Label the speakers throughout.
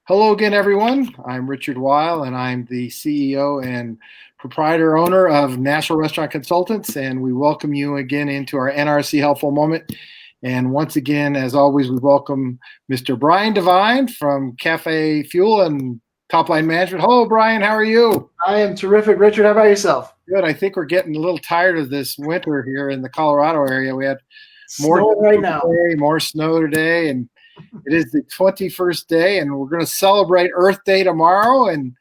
Speaker 1: Hello again, everyone. I'm Richard Weil, and I'm the CEO and proprietor owner of National Restaurant Consultants, and we welcome you again into our NRC Helpful Moment. And once again, as always, we welcome Mr. Brian Devine from CafeFuel and Top Line Management. Hello, Brian. How are you?
Speaker 2: I am terrific, Richard. How about yourself?
Speaker 1: Good. I think we're getting a little tired of this winter here in the Colorado area. We had
Speaker 2: Snowing right now.
Speaker 1: more snow today, and it is the 21st day, and we're going to celebrate Earth Day tomorrow, and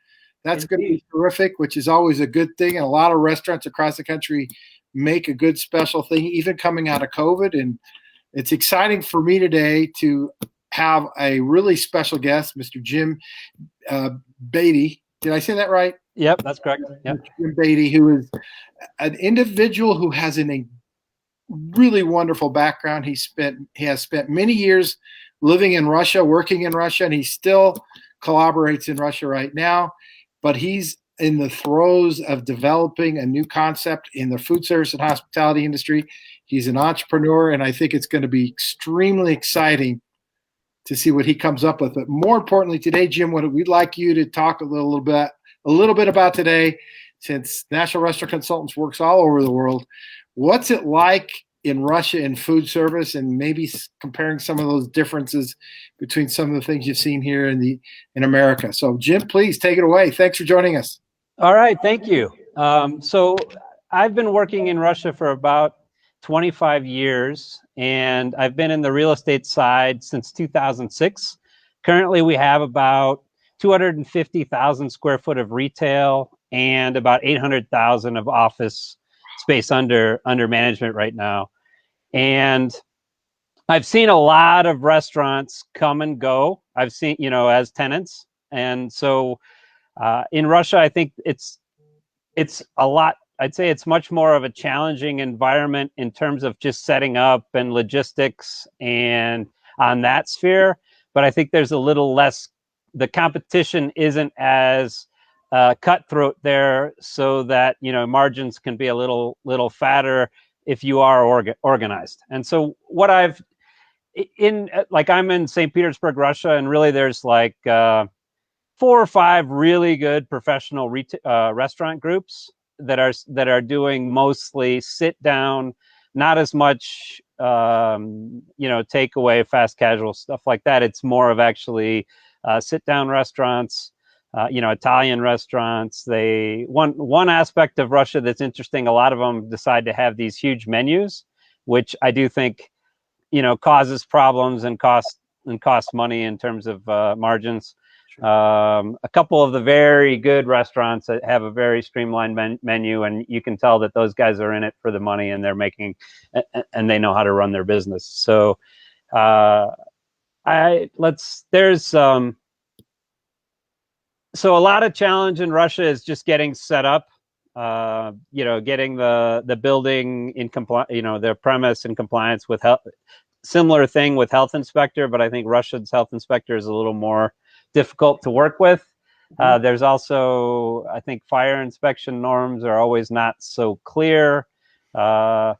Speaker 1: that's going to be terrific, which is always a good thing. And a lot of restaurants across the country make a good special thing, even coming out of COVID. And it's exciting for me today to have a really special guest, Mr. Jim Beatty. Did I say that right?
Speaker 3: Yep, that's correct. Yep.
Speaker 1: Jim Beatty, who is an individual who has a really wonderful background. He has spent many years living in Russia, working in Russia, and he still collaborates in Russia right now. But he's in the throes of developing a new concept in the food service and hospitality industry. He's an entrepreneur, and I think it's going to be extremely exciting to see what he comes up with. But more importantly, today, Jim, what we'd like you to talk a little bit about today, since National Restaurant Consultants works all over the world. What's it like in Russia in food service, and maybe comparing some of those differences between some of the things you've seen here in America. So Jim, please take it away. Thanks for joining us.
Speaker 3: All right, thank you. So I've been working in Russia for about 25 years, and I've been in the real estate side since 2006. Currently, we have about 250,000 square foot of retail and about 800,000 of office space under management right now. And I've seen a lot of restaurants come and go. I've seen, as tenants. And so in Russia, I think it's a lot. I'd say it's much more of a challenging environment in terms of just setting up and logistics and on that sphere. But I think there's a little less, the competition isn't as cutthroat there, so that margins can be a little fatter if you are organized. And so what I'm in St. Petersburg, Russia, and really there's like 4 or 5 really good professional restaurant groups that are doing mostly sit down, not as much takeaway, fast casual stuff like that. It's more of actually sit down restaurants. Italian restaurants. One aspect of Russia that's interesting, a lot of them decide to have these huge menus, which I do think, causes problems and costs money in terms of margins. Sure. A couple of the very good restaurants that have a very streamlined menu, and you can tell that those guys are in it for the money, and they're making, and they know how to run their business. So, So a lot of challenge in Russia is just getting set up, getting the building in their premise in compliance with health. Similar thing with health inspector, but I think Russia's health inspector is a little more difficult to work with. There's also, I think, fire inspection norms are always not so clear. And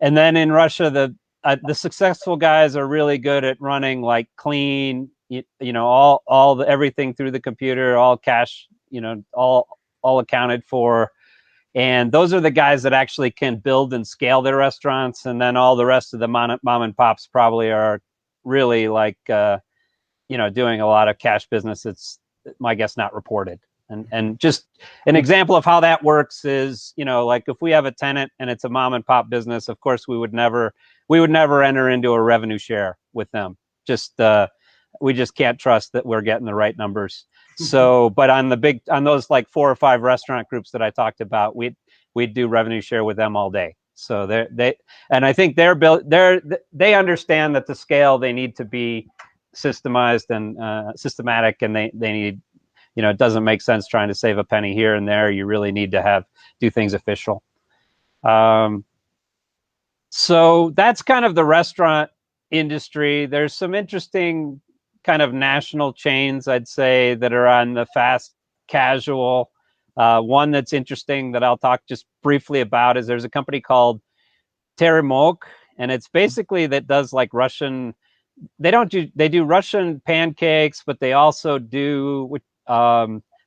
Speaker 3: then in Russia, the successful guys are really good at running like clean, everything through the computer, all cash, all accounted for. And those are the guys that actually can build and scale their restaurants. And then all the rest of the mom and pops probably are really like, doing a lot of cash business. It's, my guess, not reported. And just an example of how that works is, like if we have a tenant and it's a mom and pop business, of course, we would never enter into a revenue share with them. We just can't trust that we're getting the right numbers. So, but on those like 4 or 5 restaurant groups that I talked about, we'd do revenue share with them all day. So and I think they understand that the scale, they need to be systemized and systematic, and they need, it doesn't make sense trying to save a penny here and there. You really need to do things official. So that's kind of the restaurant industry. There's some interesting kind of national chains, I'd say, that are on the fast casual. One that's interesting that I'll talk just briefly about is there's a company called Teremok, and it's basically that does like Russian they do Russian pancakes, but they also do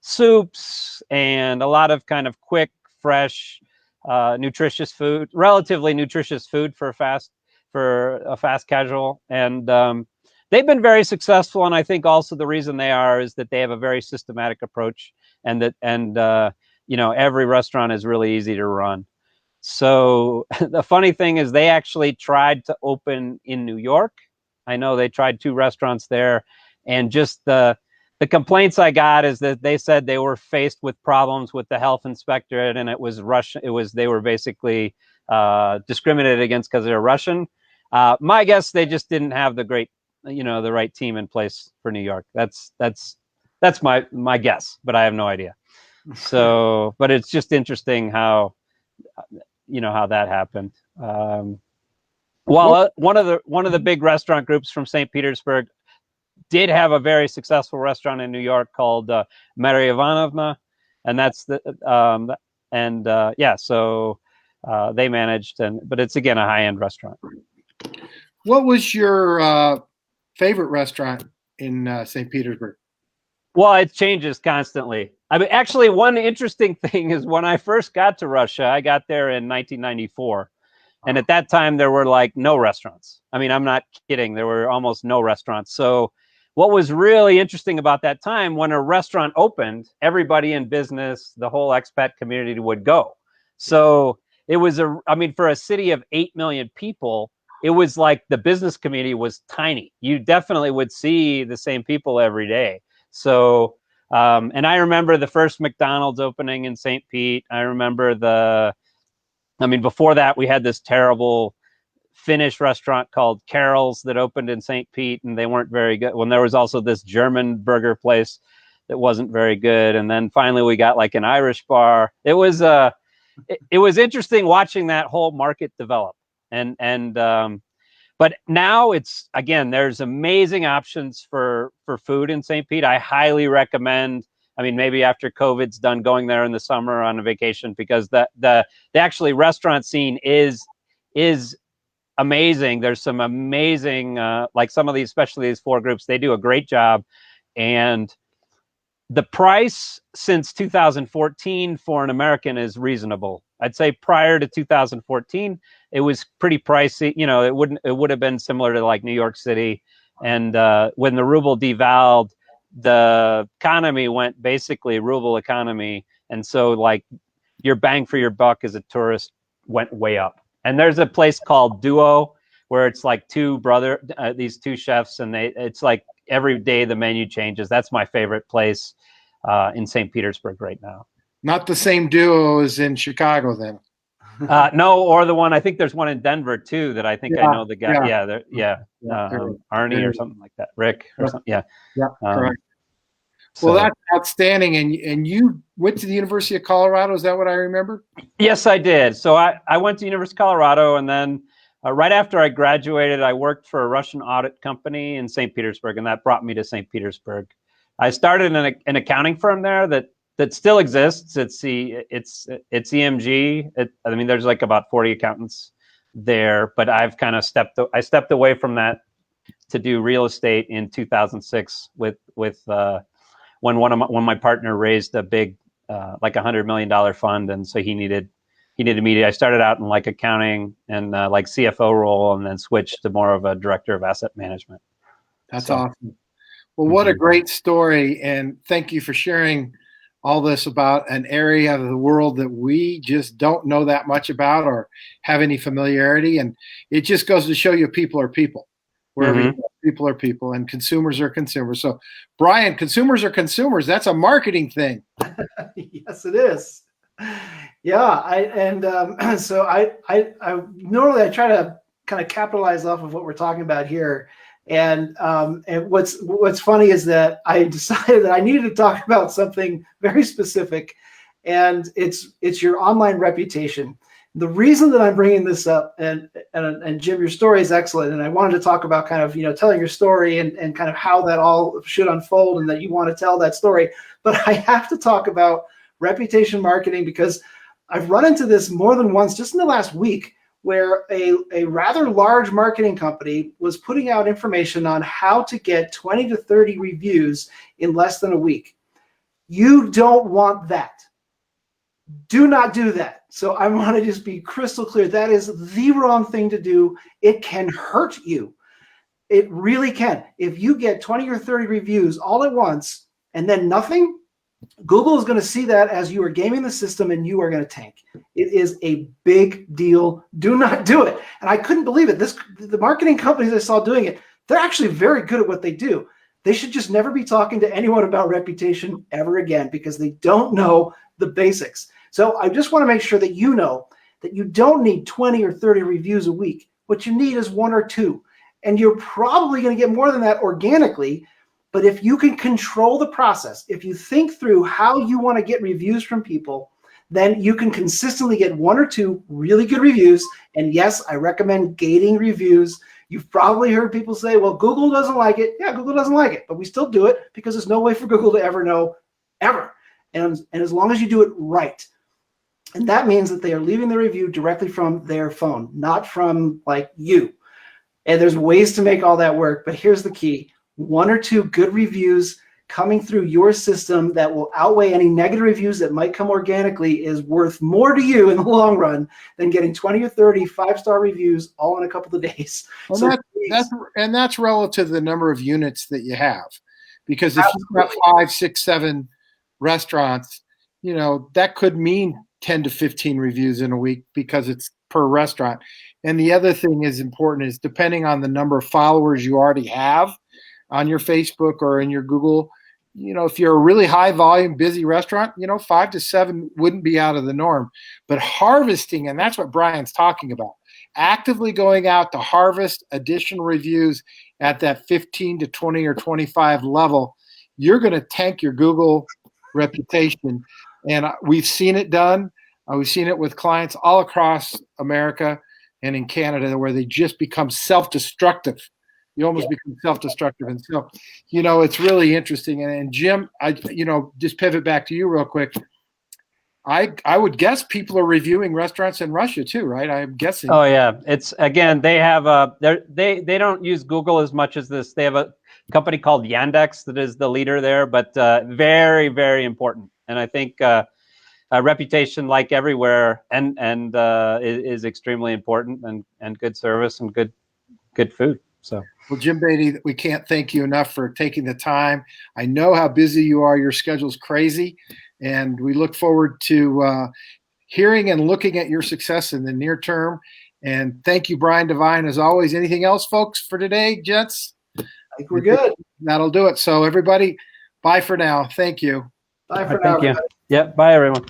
Speaker 3: soups and a lot of kind of quick, fresh, nutritious food, relatively nutritious food for a fast casual. And they've been very successful. And I think also the reason they are is that they have a very systematic approach, and every restaurant is really easy to run. So the funny thing is they actually tried to open in New York. I know they tried 2 restaurants there, and just the complaints I got is that they said they were faced with problems with the health inspectorate, and it was Russian. They were basically discriminated against because they're Russian. My guess, they just didn't have the right team in place for New York. That's my guess, but I have no idea. So, but it's just interesting how that happened. One of the big restaurant groups from St. Petersburg did have a very successful restaurant in New York called Maria Ivanovna, and so they managed, but it's again a high-end restaurant.
Speaker 1: What was your favorite restaurant in St. Petersburg?
Speaker 3: Well, it changes constantly. I mean, actually, one interesting thing is when I first got to Russia, I got there in 1994. And at that time, there were like no restaurants. I mean, I'm not kidding. There were almost no restaurants. So what was really interesting about that time, when a restaurant opened, everybody in business, the whole expat community would go. So it was for a city of 8 million people, it was like the business community was tiny. You definitely would see the same people every day. So, and I remember the first McDonald's opening in St. Pete. I remember before that, we had this terrible Finnish restaurant called Carol's that opened in St. Pete, and they weren't very good. When there was also this German burger place that wasn't very good. And then finally we got like an Irish bar. It was interesting watching that whole market develop. But now there's amazing options for food in St. Pete. I highly recommend. I mean, maybe after COVID's done, going there in the summer on a vacation, because the actually restaurant scene is amazing. There's some amazing, like some of these, especially these 4 groups, they do a great job. And the price since 2014 for an American is reasonable. I'd say prior to 2014, it was pretty pricey. It would have been similar to like New York City. And when the ruble devalued, the economy went basically ruble economy. And so like your bang for your buck as a tourist went way up. And there's a place called Duo where it's like these 2 chefs, and it's like every day the menu changes. That's my favorite place in St. Petersburg right now. Not the same Duo as in Chicago then. No, or the one, I think there's one in Denver too that I think I know the guy. Arnie or something like that. Rick or something. Yeah. Correct. Well, that's outstanding. And you went to the University of Colorado. Is that what I remember? Yes, I did. So I went to University of Colorado, and then right after I graduated, I worked for a Russian audit company in St. Petersburg, and that brought me to St. Petersburg. I started in an accounting firm there that still exists. It's EMG. There's like about 40 accountants there, but I've kind of stepped away from that to do real estate in 2006 with when my partner raised a big like $100 million fund, and so he needed me. I started out in like accounting and like CFO role, and then switched to more of a director of asset management. That's awesome. Well, what a great story, and thank you for sharing all this about an area of the world that we just don't know that much about or have any familiarity. And it just goes to show you people are people. Wherever you go, people are people, and consumers are consumers. So, Brian, consumers are consumers. That's a marketing thing.
Speaker 2: Yes, it is. Yeah, so I normally I try to kind of capitalize off of what we're talking about here. And what's funny is that I decided that I needed to talk about something very specific, and it's your online reputation. The reason that I'm bringing this up, and Jim, your story is excellent, and I wanted to talk about kind of telling your story and kind of how that all should unfold, and that you want to tell that story. But I have to talk about reputation marketing, because I've run into this more than once just in the last week, where a rather large marketing company was putting out information on how to get 20 to 30 reviews in less than a week. You don't want that. Do not do that. So I want to just be crystal clear. That is the wrong thing to do. It can hurt you. It really can. If you get 20 or 30 reviews all at once and then nothing, Google is going to see that as you are gaming the system and you are going to tank. It is a big deal. Do not do it. And I couldn't believe it. The marketing companies I saw doing it, they're actually very good at what they do. They should just never be talking to anyone about reputation ever again because they don't know the basics. So I just want to make sure that you know that you don't need 20 or 30 reviews a week. What you need is 1 or 2. And you're probably going to get more than that organically. But if you can control the process, if you think through how you want to get reviews from people, then you can consistently get 1 or 2 really good reviews. And yes, I recommend gating reviews. You've probably heard people say, well, Google doesn't like it. Yeah, Google doesn't like it, but we still do it because there's no way for Google to ever know, ever. And as long as you do it right, and that means that they are leaving the review directly from their phone, not from like you. And there's ways to make all that work, but here's the key. 1 or 2 good reviews coming through your system that will outweigh any negative reviews that might come organically is worth more to you in the long run than getting 20 or 30 5-star reviews all in a couple of days.
Speaker 1: Well,
Speaker 2: So
Speaker 1: that's relative to the number of units that you have, because if you've got 5, 6, 7 restaurants, that could mean 10 to 15 reviews in a week because it's per restaurant. And the other thing is important is depending on the number of followers you already have on your Facebook or in your Google, if you're a really high volume, busy restaurant, 5 to 7 wouldn't be out of the norm. But harvesting, and that's what Brian's talking about, actively going out to harvest additional reviews at that 15 to 20 or 25 level, you're going to tank your Google reputation. And we've seen it done. We've seen it with clients all across America and in Canada where they just become self-destructive. You almost become self-destructive. And so, it's really interesting. And Jim, just pivot back to you real quick. I would guess people are reviewing restaurants in Russia too, right? I'm guessing.
Speaker 3: Oh yeah, it's again they have they don't use Google as much as this. They have a company called Yandex that is the leader there, but very, very important. And I think a reputation, like everywhere, and is extremely important, and good service and good food. So.
Speaker 1: Well, Jim Beatty, we can't thank you enough for taking the time. I know how busy you are. Your schedule's crazy, and we look forward to hearing and looking at your success in the near term. And thank you, Brian Devine, as always. Anything else, folks, for today, gents?
Speaker 2: I think we're good.
Speaker 1: That'll do it. So everybody, bye for now. Thank you.
Speaker 2: Bye for now.
Speaker 3: Thank you. Yep. Bye, everyone.